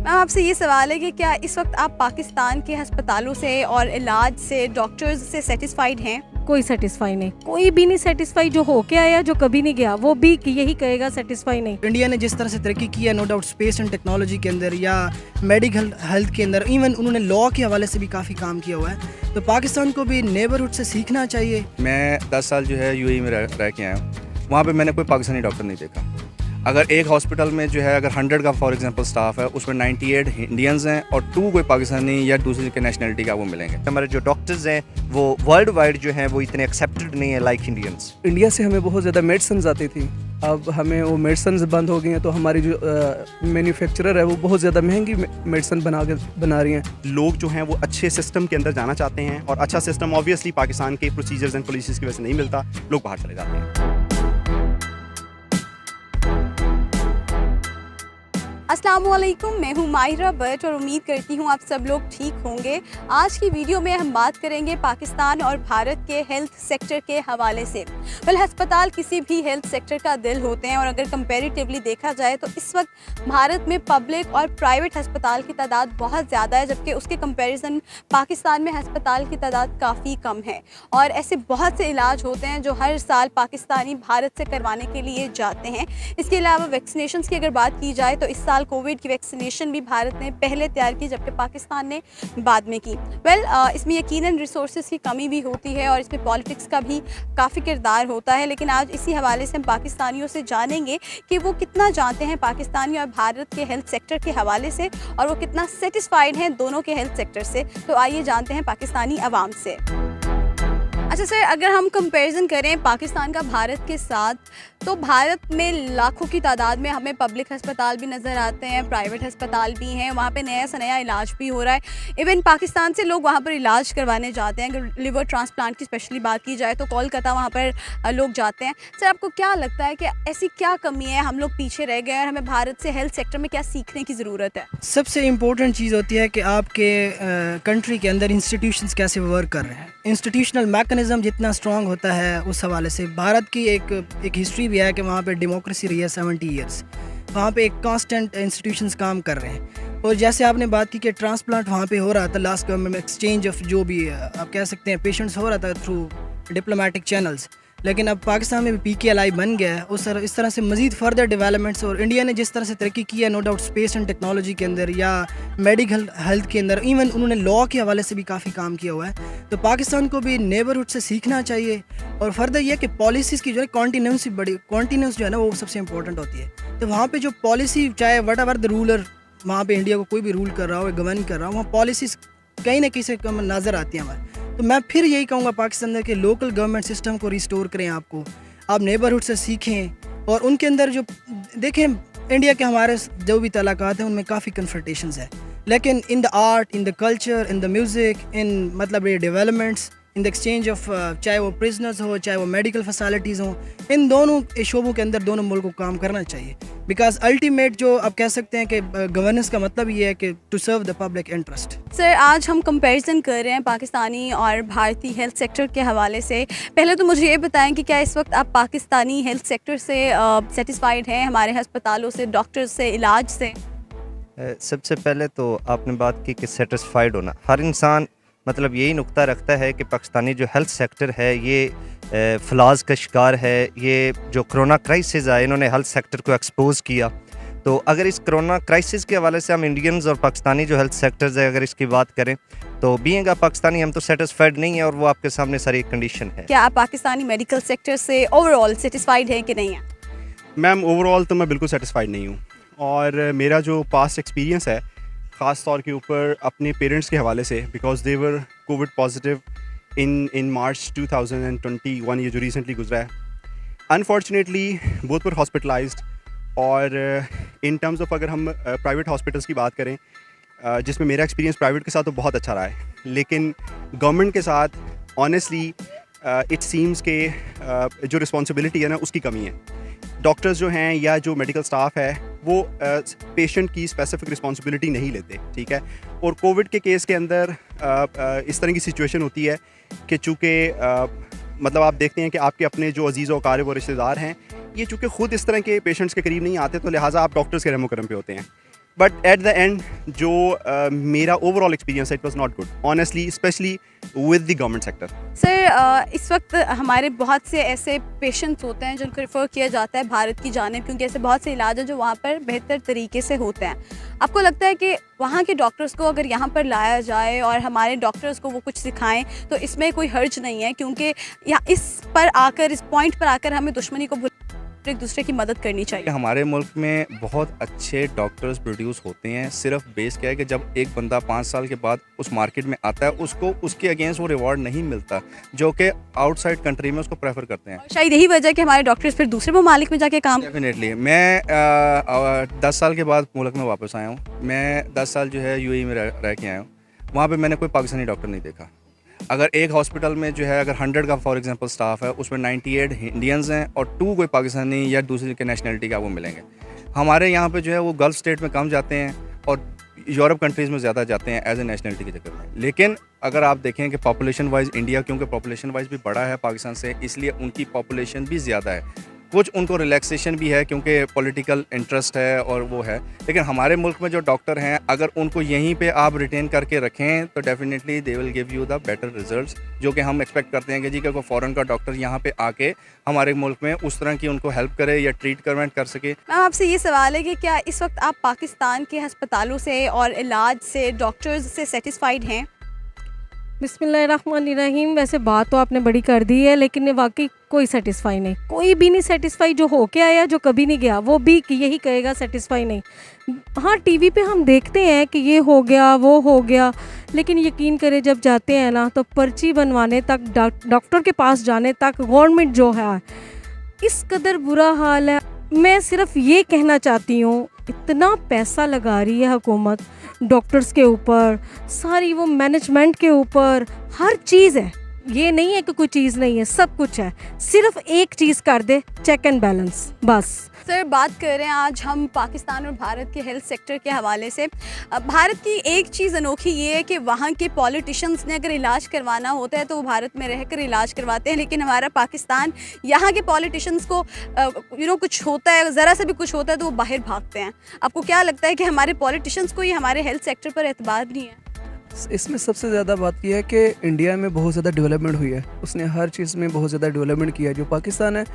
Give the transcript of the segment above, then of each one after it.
Ma'am आपसे ये सवाल है कि क्या इस वक्त आप पाकिस्तान के अस्पतालों से और इलाज से, डॉक्टर्स से सेटिस्फाइड हैं? कोई सेटिस्फाई नहीं, कोई भी नहीं सेटिस्फाई। जो होके आया, जो कभी नहीं गया, वो भी यही कहेगा सेटिस्फाई नहीं। इंडिया ने जिस तरह से तरक्की की है, no doubt space and technology के अंदर या मेडिकल हेल्थ के अंदर, इवन उन्होंने लॉ के हवाले से भी काफ़ी काम किया हुआ है। तो पाकिस्तान को भी नेबरहुड से सीखना चाहिए। मैं 10 साल जो है यूएई में रह के आया हूँ। वहाँ पे मैंने कोई पाकिस्तानी डॉक्टर नहीं देखा। अगर एक हॉस्पिटल में जो है अगर 100 का फॉर एग्जांपल स्टाफ है, उसमें 98 इंडियंस हैं और 2 कोई पाकिस्तानी या दूसरी के नेशनलिटी का वो मिलेंगे। हमारे जो डॉक्टर्स हैं वो वर्ल्ड वाइड जो हैं वो इतने एक्सेप्टेड नहीं है लाइक इंडियंस। इंडिया से हमें बहुत ज़्यादा मेडिसिन आती थी, अब हमें वो मेडिसिन बंद हो गई हैं, तो हमारी जो मैन्युफैक्चरर है वो बहुत ज़्यादा महंगी मेडिसिन बना रही हैं। लोग जो हैं वो अच्छे सिस्टम के अंदर जाना चाहते हैं और अच्छा सिस्टम ऑब्वियसली पाकिस्तान के प्रोसीजर्स एंड पॉलिसीज़ की वजह से नहीं मिलता, लोग बाहर चले जाते हैं। अस्सलामुअलैकुम, मैं हूँ माहिरा भट्ट और उम्मीद करती हूँ आप सब लोग ठीक होंगे। आज की वीडियो में हम बात करेंगे पाकिस्तान और भारत के हेल्थ सेक्टर के हवाले से। वेल, अस्पताल किसी भी हेल्थ सेक्टर का दिल होते हैं और अगर कंपैरेटिवली देखा जाए तो इस वक्त भारत में पब्लिक और प्राइवेट अस्पताल की तादाद बहुत ज़्यादा है, जबकि उसके कंपैरिजन पाकिस्तान में अस्पताल की तादाद काफ़ी कम है। और ऐसे बहुत से इलाज होते हैं जो हर साल पाकिस्तानी भारत से करवाने के लिए जाते हैं। इसके अलावा वैक्सीनेशन की अगर बात की जाए तो इस साल कोविड की वैक्सीनेशन भी भारत ने पहले तैयार की, जबकि पाकिस्तान ने बाद में की। इसमें यकीनन रिसोर्सेज की कमी भी होती है और इसमें पॉलिटिक्स का भी काफ़ी किरदार होता है। लेकिन आज इसी हवाले से हम पाकिस्तानियों से जानेंगे कि वो कितना जानते हैं पाकिस्तानी और भारत के हेल्थ सेक्टर के हवाले से और वो कितना सेटिस्फाइड हैं दोनों के हेल्थ सेक्टर से। तो आइए जानते हैं पाकिस्तानी अवाम से। अच्छा सर, अगर हम कंपैरिजन करें पाकिस्तान का भारत के साथ, तो भारत में लाखों की तादाद में हमें पब्लिक अस्पताल भी नज़र आते हैं, प्राइवेट अस्पताल भी हैं, वहाँ पे नया से नया इलाज भी हो रहा है। इवन पाकिस्तान से लोग वहाँ पर इलाज करवाने जाते हैं। अगर लिवर ट्रांसप्लांट की स्पेशली बात की जाए तो कोलकाता वहाँ पर लोग जाते हैं। सर, आपको क्या लगता है कि ऐसी क्या कमी है, हम लोग पीछे रह गए और हमें भारत से हेल्थ सेक्टर में क्या सीखने की ज़रूरत है? सबसे इम्पोर्टेंट चीज़ होती है कि आपके कंट्री के अंदर इंस्टीट्यूशंस कैसे वर्क कर रहे हैं। इंस्टीट्यूशनल मैकेनिज़्म जितना स्ट्रॉन्ग होता है, उस हवाले से भारत की एक हिस्ट्री भी है कि वहाँ पे डेमोक्रेसी रही है 70 ईयर्स। वहाँ पे एक कांस्टेंट इंस्टीट्यूशंस काम कर रहे हैं। और जैसे आपने बात की कि ट्रांसप्लांट वहाँ पे हो रहा था, लास्ट गवर्नमेंट में एक्सचेंज ऑफ जो भी आप कह सकते हैं पेशेंट्स हो रहा था थ्रू डिप्लोमेटिक चैनल्स। लेकिन अब पाकिस्तान में भी PKLI बन गया है। इस तरह से मज़ीद फर्दर डेवलपमेंट्स, और इंडिया ने जिस तरह से तरक्की की है, no doubt space and technology के अंदर या मेडिकल हेल्थ के अंदर, इवन उन्होंने लॉ के हवाले से भी काफ़ी काम किया हुआ है। तो पाकिस्तान को भी नेबरहुड से सीखना चाहिए। और फर्दर यह कि पॉलिसीज़ की जो है कॉन्टीन्यूस जो है ना, वो सबसे इंपॉर्टेंट होती है। तो वहाँ पर जो पॉलिसी, चाहे वट एवर द रूलर वहाँ पर इंडिया को कोई भी रूल कर रहा हो, गवर्न कर रहा हो, वहाँ पॉलिसीज़ कहीं ना कहीं से कम नज़र आती हैं हमारे। तो मैं फिर यही कहूँगा पाकिस्तान के लोकल गवर्नमेंट सिस्टम को रिस्टोर करें। आप नेबरहुड से सीखें और उनके अंदर जो देखें, इंडिया के हमारे जो भी तलाक़ात हैं उनमें काफ़ी कन्फ्रंटेशंस है, लेकिन in the art, in the culture, in the music, in मतलब ये developments, in the exchange of, चाहे वो प्रिजनर्स हो, चाहे वो मेडिकल फैसिलिटीज़ हों, इन दोनों शोबों के अंदर दोनों मुल्कों को काम करना चाहिए। बिकॉज अल्टीमेट जो आप कह सकते हैं कि गवर्नेंस का मतलब ये है कि to serve the public interest. Sir, आज हम कंपैरिजन कर रहे हैं पाकिस्तानी और भारतीय हेल्थ सेक्टर के हवाले से। पहले तो मुझे ये बताएं कि क्या इस वक्त आप पाकिस्तानी हेल्थ सेक्टर से सेटिस्फाइड हैं, हमारे अस्पतालों से, डॉक्टर्स से, इलाज से? सबसे पहले तो आपने बात की कि सेटिस्फाइड होना, हर इंसान मतलब यही नुक्ता रखता है कि पाकिस्तानी जो हेल्थ सेक्टर है ये फ्लाज का शिकार है। ये जो कोरोना क्राइसिस आया, इन्होंने हेल्थ सेक्टर को एक्सपोज किया। तो अगर इस कोरोना क्राइसिस के हवाले से हम इंडियंस और पाकिस्तानी जो हेल्थ सेक्टर्स है, अगर इसकी बात करें तो बीइंग पाकिस्तानी हम तो सेटिस्फाइड नहीं है, और वो आपके सामने सारी कंडीशन है। क्या आप पाकिस्तानी मेडिकल सेक्टर से ओवरऑल सेटिस्फाइड हैं कि नहीं है? मैम, ओवरऑल तो मैं बिल्कुल सेटिस्फाइड नहीं हूँ। और मेरा जो पास्ट एक्सपीरियंस है ख़ास तौर के ऊपर अपने पेरेंट्स के हवाले से, because they were COVID positive in March 2021, ये जो रिसेंटली गुजरा है। Unfortunately both were hospitalised. और इन टर्म्स ऑफ अगर हम प्राइवेट हॉस्पिटल्स की बात करें, जिसमें मेरा एक्सपीरियंस प्राइवेट के साथ तो बहुत अच्छा रहा है, लेकिन गवर्नमेंट के साथ ऑनेस्टली इट सीम्स के जो रिस्पॉन्सिबिलिटी है ना, उसकी कमी है। डॉक्टर्स जो हैं या जो मेडिकल स्टाफ है वो पेशेंट की स्पेसिफिक रिस्पॉन्सिबिलिटी नहीं लेते, ठीक है। और कोविड के केस के अंदर इस तरह की सिचुएशन होती है कि चूँकि मतलब आप देखते हैं कि आपके अपने जो अजीज़ व क़ारिब और रिश्तेदार हैं, ये चूँकि ख़ुद इस तरह के पेशेंट्स के करीब नहीं आते, तो लिहाजा आप डॉक्टर्स के रहमो करम पे होते हैं। बट एट द एंड जो मेरा ओवरऑल एक्सपीरियंस है it was not good honestly, specially with the government sector. Sir इस वक्त हमारे बहुत से ऐसे पेशेंट्स होते हैं जिनको रेफ़र किया जाता है भारत की जानिब, क्योंकि ऐसे बहुत से इलाज हैं जो वहाँ पर बेहतर तरीके से होते हैं। आपको लगता है कि वहाँ के डॉक्टर्स को अगर यहाँ पर लाया जाए और हमारे डॉक्टर्स को वो कुछ सिखाएं तो इसमें कोई हर्ज नहीं है, क्योंकि यहाँ इस पॉइंट पर आकर हमें दुश्मनी को एक दूसरे की मदद करनी चाहिए। हमारे मुल्क में बहुत अच्छे डॉक्टर्स प्रोड्यूस होते हैं, सिर्फ बेस क्या है कि जब एक बंदा 5 साल के बाद उस मार्केट में आता है उसको उसके अगेंस्ट वो रिवॉर्ड नहीं मिलता जो कि आउटसाइड कंट्री में उसको प्रेफर करते हैं। शायद यही वजह है कि हमारे डॉक्टर्स फिर दूसरे ममालिक में जाके काम। डेफिनेटली मैं 10 साल के बाद मुल्क में वापस आया हूँ। मैं 10 साल जो है यूएई में रह के आया हूँ। वहाँ पे मैंने कोई पाकिस्तानी डॉक्टर नहीं देखा। अगर एक हॉस्पिटल में जो है अगर 100 का फॉर एग्जांपल स्टाफ है उसमें 98 इंडियंस हैं और 2 कोई पाकिस्तानी या दूसरी के नेशनलिटी का वो मिलेंगे। हमारे यहाँ पे जो है वो गल्फ़ स्टेट में कम जाते हैं और यूरोप कंट्रीज़ में ज़्यादा जाते हैं एज ए नेशनलिटी के चक्कर में। लेकिन अगर आप देखें कि पॉपुलेशन वाइज इंडिया क्योंकि पॉपुलेशन वाइज भी बड़ा है पाकिस्तान से, इसलिए उनकी पॉपुलेशन भी ज़्यादा है। कुछ उनको रिलैक्सेशन भी है क्योंकि पॉलिटिकल इंटरेस्ट है और वो है। लेकिन हमारे मुल्क में जो डॉक्टर हैं अगर उनको यहीं पे आप रिटेन करके रखें तो definitely they will give you the better results, जो कि हम एक्सपेक्ट करते हैं कि जी कोई फॉरेन का डॉक्टर यहाँ पे आके हमारे मुल्क में उस तरह की उनको हेल्प करे या ट्रीटमेंट कर सके। मैम आपसे ये सवाल है कि क्या इस वक्त आप पाकिस्तान के अस्पतालों से और इलाज से, डॉक्टर्स से सेटिस्फाइड हैं? बिस्मिल्लाहिर्रहमानिर्रहीम। वैसे बात तो आपने बड़ी कर दी है, लेकिन वाकई कोई सेटिस्फाई नहीं, कोई भी नहीं सेटिस्फाई। जो होके आया, जो कभी नहीं गया, वो भी यही कहेगा सेटिस्फाई नहीं। हाँ, टीवी पे हम देखते हैं कि ये हो गया, वो हो गया, लेकिन यकीन करें जब जाते हैं ना तो पर्ची बनवाने तक, डॉक्टर के पास जाने तक गवर्नमेंट जो है इस कदर बुरा हाल है। मैं सिर्फ ये कहना चाहती हूँ, इतना पैसा लगा रही है हुकूमत डॉक्टर्स के ऊपर, सारी वो मैनेजमेंट के ऊपर, हर चीज़ है। ये नहीं है कि कोई चीज़ नहीं है, सब कुछ है। सिर्फ एक चीज़ कर दे, चेक एंड बैलेंस, बस। सर बात कर रहे हैं आज हम पाकिस्तान और भारत के हेल्थ सेक्टर के हवाले से। भारत की एक चीज़ अनोखी ये है कि वहाँ के पॉलिटिशियंस ने अगर इलाज करवाना होता है तो वो भारत में रहकर इलाज करवाते हैं, लेकिन हमारा पाकिस्तान, यहाँ के पॉलिटिशियंस को कुछ होता है, ज़रा सा भी कुछ होता है तो वो बाहर भागते हैं। आपको क्या लगता है कि हमारे पॉलिटिशियंस को ही हमारे हेल्थ सेक्टर पर एतबार नहीं है? इसमें सबसे ज़्यादा बात यह है कि इंडिया में बहुत ज़्यादा डेवलपमेंट हुई है, उसने हर चीज़ में बहुत ज़्यादा डेवलपमेंट किया है। जो पाकिस्तान है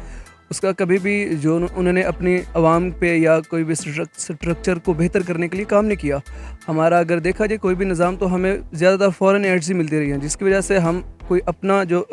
उसका कभी भी जो उन्होंने अपनी आवाम पे या कोई भी स्ट्रक्चर को बेहतर करने के लिए काम नहीं किया। हमारा अगर देखा जाए कोई भी निज़ाम तो हमें ज़्यादातर फॉरेन एड्स ही मिलती रही हैं, जिसकी वजह से हम कोई अपना जो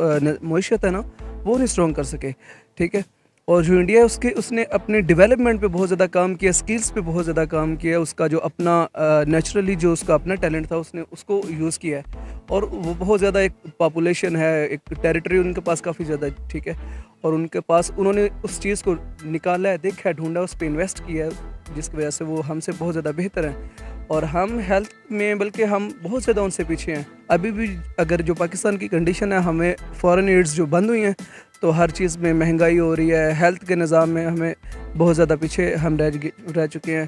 मईशत है ना वो नहीं स्ट्रॉन्ग कर सके। ठीक है, और जो इंडिया है उसने अपने डेवलपमेंट पे बहुत ज़्यादा काम किया, स्किल्स पे बहुत ज़्यादा काम किया। उसका जो अपना नेचुरली जो उसका अपना टैलेंट था उसने उसको यूज़ किया है, और वो बहुत ज़्यादा एक पॉपुलेशन है, एक टेरिटरी उनके पास काफ़ी ज़्यादा। ठीक है, और उनके पास उन्होंने उस चीज़ को निकाला है, देखा है, ढूंढा, उस पर इन्वेस्ट किया है, जिसकी वजह से वो हमसे बहुत ज़्यादा बेहतर हैं। और हम हेल्थ में बल्कि हम बहुत ज़्यादा उनसे पीछे हैं। अभी भी अगर जो पाकिस्तान की कंडीशन है, हमें फॉरेन एड्स जो बंद हुई हैं तो हर चीज़ में महंगाई हो रही है, हेल्थ के निज़ाम में हमें बहुत ज़्यादा पीछे हम रह चुके हैं।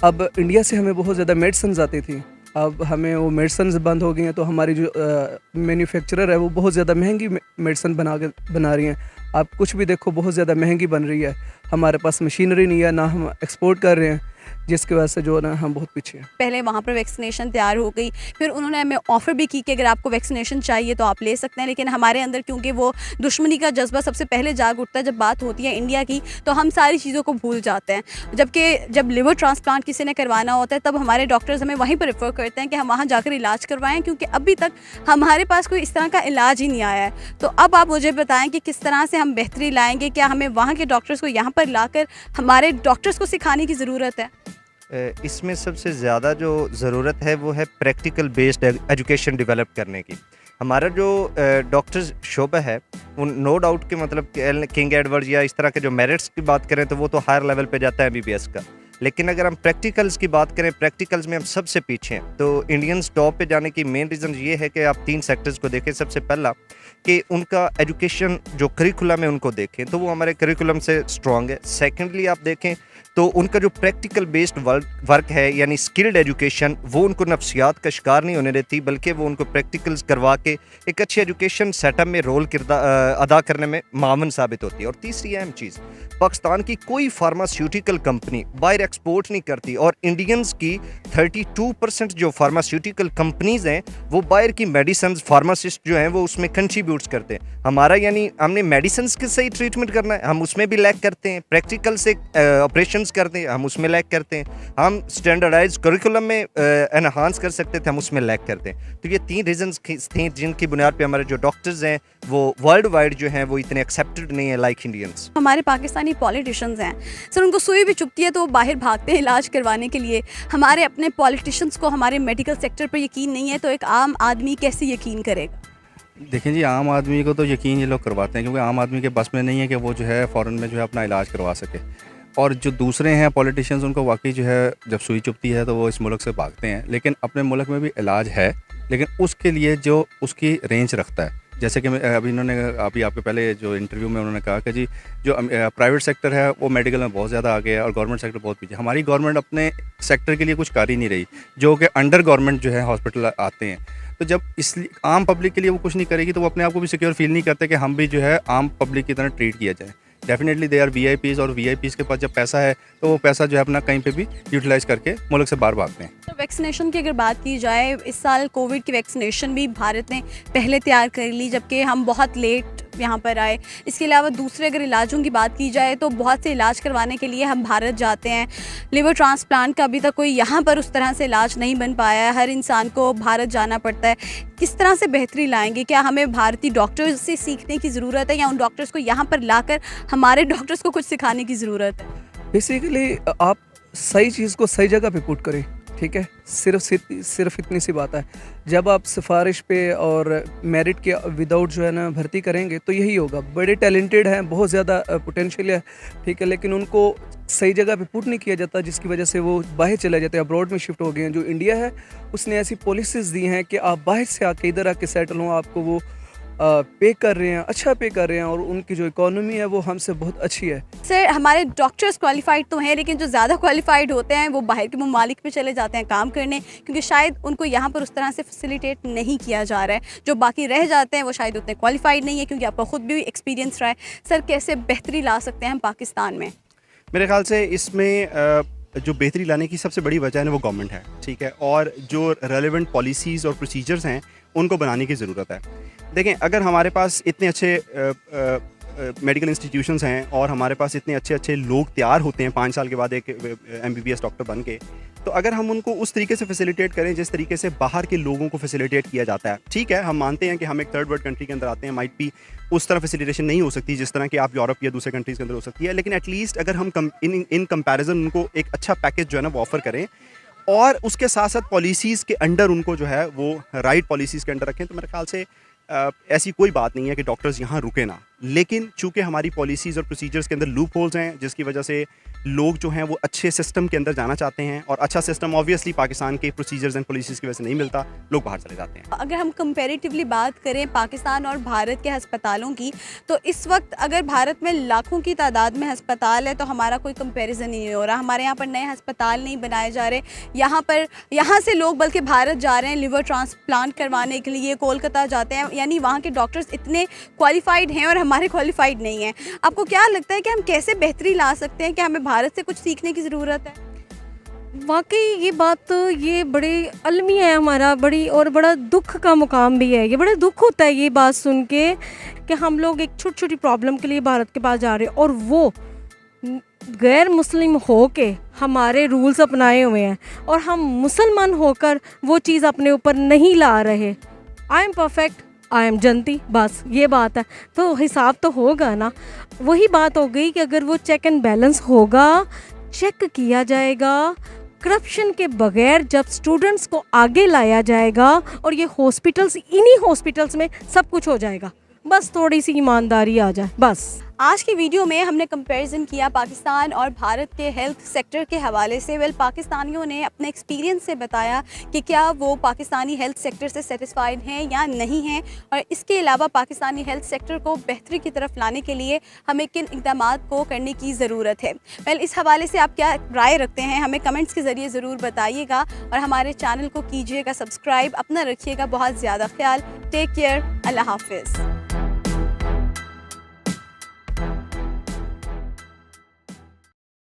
अब इंडिया से हमें बहुत ज़्यादा मेडिसिन आती थी, अब हमें वो मेडिसिन बंद हो गई हैं, तो हमारी जो मैन्युफैक्चरर है वो बहुत ज़्यादा महंगी मेडिसिन बना रही हैं। आप कुछ भी देखो बहुत ज़्यादा महंगी बन रही है। हमारे पास मशीनरी नहीं है, ना हम एक्सपोर्ट कर रहे हैं, जिसकी वजह से जो है ना हम बहुत पीछे हैं। पहले वहाँ पर वैक्सीनेशन तैयार हो गई, फिर उन्होंने हमें ऑफ़र भी की कि अगर आपको वैक्सीनेशन चाहिए तो आप ले सकते हैं, लेकिन हमारे अंदर क्योंकि वो दुश्मनी का जज्बा सबसे पहले जाग उठता है जब बात होती है इंडिया की, तो हम सारी चीज़ों को भूल जाते हैं। जबकि जब लिवर ट्रांसप्लांट किसी ने करवाना होता है तब हमारे डॉक्टर्स हमें वहीं पर रेफ़र करते हैं कि हम वहाँ जाकर इलाज करवाएं, क्योंकि अभी तक हमारे पास कोई इस तरह का इलाज ही नहीं आया है। तो अब आप मुझे बताएं कि किस तरह से हम बेहतरी लाएंगे? क्या हमें वहाँ के डॉक्टर्स को यहाँ पर लाकर हमारे डॉक्टर्स को सिखाने की ज़रूरत है? इसमें सबसे ज़्यादा जो ज़रूरत है वो है प्रैक्टिकल बेस्ड एजुकेशन डेवलप करने की। हमारा जो डॉक्टर्स शोबा है वो नो डाउट के मतलब किंग एडवर्ड या इस तरह के जो मेरिट्स की बात करें तो वो तो हायर लेवल पे जाता है MBBS का, लेकिन अगर हम प्रैक्टिकल्स की बात करें, प्रैक्टिकल्स में हम सबसे पीछे हैं। तो इंडियंस टॉप पे जाने की मेन रीज़न ये है कि आप 3 सेक्टर्स को देखें। सबसे पहला कि उनका एजुकेशन जो करिकुलम है उनको देखें तो वो हमारे करिकुलम से स्ट्रॉन्ग है। सेकेंडली आप देखें तो उनका जो प्रैक्टिकल बेस्ड वर्क है यानी स्किल्ड एजुकेशन, वो उनको नफ्सियात का शिकार नहीं होने देती, बल्कि वो उनको प्रैक्टिकल्स करवा के एक अच्छी एजुकेशन सेटअप में रोल अदा करने में मावन साबित होती है। और तीसरी अहम चीज़, पाकिस्तान की कोई फार्मास्यूटिकल कंपनी बाहर एक्सपोर्ट नहीं करती, और इंडियंस की 32% जो फार्मास्यूटिकल कंपनीज़ हैं वो बाहर की मेडिसिन, फार्मासिस्ट जो हैं वो उसमें कंट्रीब्यूट्स करते हैं। हमारा यानी हमने मेडिसिन के सही ट्रीटमेंट करना है, हम उसमें भी लैक करते हैं, प्रैक्टिकल से ऑपरेशंस करते हैं, हम उसमें लैक करते हैं, हम स्टैंडर्डाइज करिकुलम में एनहांस कर सकते थे, हम उसमें लैक करते हैं। तो ये 3 रीजंस थे जिनकी बुनियाद पे हमारे जो डॉक्टर्स हैं वो वर्ल्ड वाइड जो हैं वो इतने एक्सेप्टेड नहीं है लाइक इंडियंस। हमारे पाकिस्तानी पॉलिटिशियंस हैं सर, उनको सुई भी चुभती है तो वो बाहर भागते हैं इलाज करवाने के लिए। हमारे अपने पॉलिटिशियंस को हमारे मेडिकल सेक्टर पर यकीन नहीं है, तो एक आम आदमी कैसे यकीन करेगा? देखिए जी, आम आदमी को तो यकीन ये लोग करवाते हैं, क्योंकि आम आदमी के बस में नहीं है कि वो जो है फ़ौरन में जो है अपना इलाज करवा सके। और जो दूसरे हैं पॉलिटिशियंस, उनको वाकई जो है जब सुई चुभती है तो वो इस मुल्क से भागते हैं। लेकिन अपने मुल्क में भी इलाज है, लेकिन उसके लिए जो उसकी रेंज रखता है, जैसे कि अभी अभी आपके पहले जो इंटरव्यू में उन्होंने कहा कि जी जो प्राइवेट सेक्टर है वो मेडिकल में बहुत ज़्यादा आगे है और गवर्नमेंट सेक्टर बहुत पीछे। हमारी गवर्नमेंट अपने सेक्टर के लिए कुछ कर ही नहीं रही, जो कि अंडर गवर्नमेंट जो है हॉस्पिटल आते हैं। तो जब इसलिए आम पब्लिक के लिए वो कुछ नहीं करेगी तो वो अपने आप को भी सिक्योर फील नहीं करते कि हम भी जो है आम पब्लिक की तरह ट्रीट किया जाए। डेफिनेटली दे आर VIPs, और VIPs के पास जब पैसा है तो वो पैसा जो है अपना कहीं पे भी यूटिलाइज़ करके मुल्क से बाहर भागते हैं। तो वैक्सीनेशन की अगर बात की जाए, इस साल कोविड की वैक्सीनेशन भी भारत ने पहले तैयार कर ली, जबकि हम बहुत लेट यहाँ पर आए। इसके अलावा दूसरे अगर इलाजों की बात की जाए तो बहुत से इलाज करवाने के लिए हम भारत जाते हैं। लिवर ट्रांसप्लांट का अभी तक कोई यहाँ पर उस तरह से इलाज नहीं बन पाया है, हर इंसान को भारत जाना पड़ता है। किस तरह से बेहतरी लाएंगे? क्या हमें भारतीय डॉक्टर्स से सीखने की ज़रूरत है, या उन डॉक्टर्स को यहाँ पर लाकर हमारे डॉक्टर्स को कुछ सिखाने की ज़रूरत है? बेसिकली आप सही चीज़ को सही जगह पे पुट करें, ठीक है। सिर्फ इतनी सी बात है। जब आप सिफारिश पे और मेरिट के विदाउट जो है ना भर्ती करेंगे तो यही होगा। बड़े टैलेंटेड हैं, बहुत ज़्यादा पोटेंशियल है, ठीक है, लेकिन उनको सही जगह पे पुट नहीं किया जाता, जिसकी वजह से वो बाहर चले जाते हैं, अब्रॉड में शिफ्ट हो गए हैं। जो इंडिया है उसने ऐसी पॉलिसीज़ दी हैं कि आप बाहर से आके इधर आके सेटल हों, आपको वो पे कर रहे हैं, अच्छा पे कर रहे हैं, और उनकी जो इकोनॉमी है वो हमसे बहुत अच्छी है। सर, हमारे डॉक्टर्स क्वालिफाइड तो हैं, लेकिन जो ज़्यादा क्वालिफाइड होते हैं वो बाहर के ममालिक में चले जाते हैं काम करने, क्योंकि शायद उनको यहाँ पर उस तरह से फैसिलिटेट नहीं किया जा रहा है। जो बाकी रह जाते हैं वो शायद उतने क्वालिफाइड नहीं है, क्योंकि आपका खुद भी एक्सपीरियंस रहा है। सर, कैसे बेहतरी ला सकते हैं हम पाकिस्तान में? मेरे ख्याल से इसमें जो बेहतरी लाने की सबसे बड़ी वजह है वो गवर्नमेंट है, ठीक है, और जो रेलेवेंट पॉलिसीज़ और प्रोसीजर्स हैं उनको बनाने की ज़रूरत है। देखें, अगर हमारे पास इतने अच्छे मेडिकल इंस्टीट्यूशंस हैं और हमारे पास इतने अच्छे अच्छे लोग तैयार होते हैं 5 साल के बाद एक MBBS डॉक्टर बन के, तो अगर हम उनको उस तरीके से फैसिलिटेट करें जिस तरीके से बाहर के लोगों को फैसिलिटेट किया जाता है, ठीक है, हम मानते हैं कि हम एक थर्ड वर्ल्ड कंट्री के अंदर आते हैं, माइट भी उस तरह फैसिलिटेशन नहीं हो सकती जिस तरह कि आप यूरोप या दूसरे कंट्रीज़ के अंदर हो सकती है, लेकिन एटलीस्ट अगर हम इन कंपैरिजन उनको एक अच्छा पैकेज जो है ना वो ऑफ़र करें, और उसके साथ साथ पॉलिसीज़ के अंडर उनको जो है वो राइट पॉलिसीज़ के अंडर रखें, तो मेरे ख्याल से ऐसी कोई बात नहीं है कि डॉक्टर्स यहाँ रुके ना। लेकिन चूंकि हमारी पॉलिसीज़ और प्रोसीजर्स के अंदर लूप होल्स हैं, जिसकी वजह से लोग जो हैं वो अच्छे सिस्टम के अंदर जाना चाहते हैं, और अच्छा सिस्टम ऑब्वियसली पाकिस्तान के प्रोसीजर्स एंड पॉलिसीज़ की वजह से नहीं मिलता, लोग बाहर चले जाते हैं। अगर हम कंपैरेटिवली बात करें पाकिस्तान और भारत के अस्पतालों की, तो इस वक्त अगर भारत में लाखों की तादाद में अस्पताल है तो हमारा कोई कंपैरिजन नहीं हो रहा। हमारे यहाँ पर नए अस्पताल नहीं बनाए जा रहे, यहाँ से लोग बल्कि भारत जा रहे हैं लिवर ट्रांसप्लांट करवाने के लिए, कोलकाता जाते हैं, यानी वहाँ के डॉक्टर्स इतने क्वालिफाइड हैं और हमारे क्वालिफाइड नहीं हैं। आपको क्या लगता है कि हम कैसे बेहतरी ला सकते हैं? कि हमें भारत से कुछ सीखने की ज़रूरत है? वाकई ये बात तो ये बड़ी अलमिया है हमारा, बड़ी और बड़ा दुख का मुकाम भी है। ये बड़ा दुख होता है ये बात सुन के कि हम लोग एक छोटी छोटी प्रॉब्लम के लिए भारत के पास जा रहे हैं, और वो गैर मुस्लिम हो के हमारे रूल्स अपनाए हुए हैं, और हम मुसलमान होकर वो चीज़ अपने ऊपर नहीं ला रहे। I am perfect, I am जनती, बस ये बात है। तो हिसाब तो होगा ना। वही बात हो गई कि अगर वो चेक एंड बैलेंस होगा, चेक किया जाएगा, करप्शन के बगैर जब स्टूडेंट्स को आगे लाया जाएगा, और ये हॉस्पिटल्स, इन्हीं हॉस्पिटल्स में सब कुछ हो जाएगा। बस थोड़ी सी ईमानदारी आ जाए बस। आज की वीडियो में हमने कंपैरिजन किया पाकिस्तान और भारत के हेल्थ सेक्टर के हवाले से। वेल, पाकिस्तानियों ने अपने एक्सपीरियंस से बताया कि क्या वो पाकिस्तानी हेल्थ सेक्टर से सेटिस्फाइड हैं या नहीं हैं, और इसके अलावा पाकिस्तानी हेल्थ सेक्टर को बेहतरी की तरफ लाने के लिए हमें किन इक़दामात को करने की ज़रूरत है। वेल, इस हवाले से आप क्या राय रखते हैं हमें कमेंट्स के ज़रिए ज़रूर बताइएगा, और हमारे चैनल को कीजिएगा सब्सक्राइब। अपना रखिएगा बहुत ज़्यादा ख्याल। Take care. अल्लाह हाफिज़।